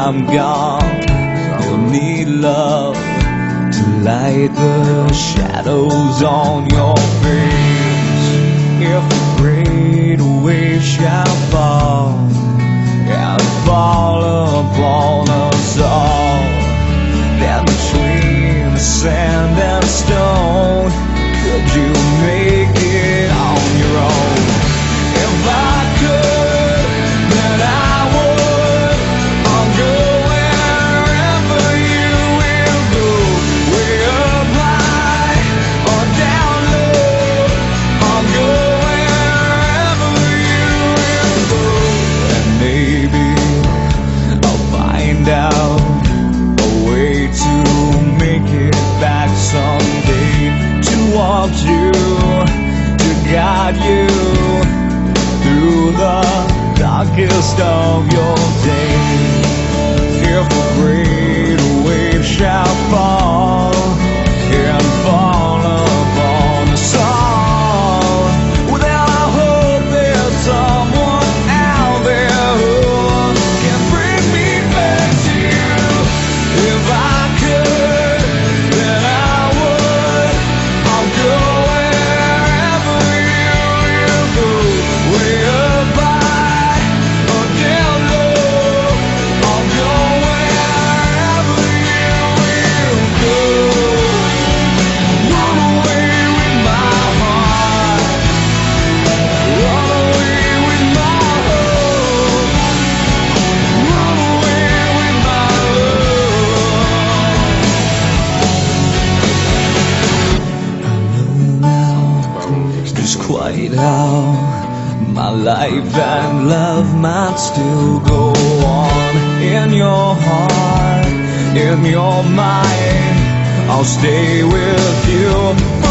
I'm gone, you'll need love to light the shadows on your face. If a great wave shall fall and fall upon us all, then between the sand and stone, could you make it on your own? If I could, then I would. I'll go wherever you will go, way up high or down low. I'll go wherever you will go, and maybe I'll find out a way to make it back someday, to want you, to guide you through the darkest of your days. If a great wave shall fall and fall upon us all, well, then I hope there's someone out there who can bring me back to you. If I could, then I would. I'll go wherever you go, way up high or down low. I'll go wherever you will go. Run away with my heart, run away with my hope, run away with my love. I know now just quite how my life and love might still go on. In your heart, in your mind, I'll stay with you.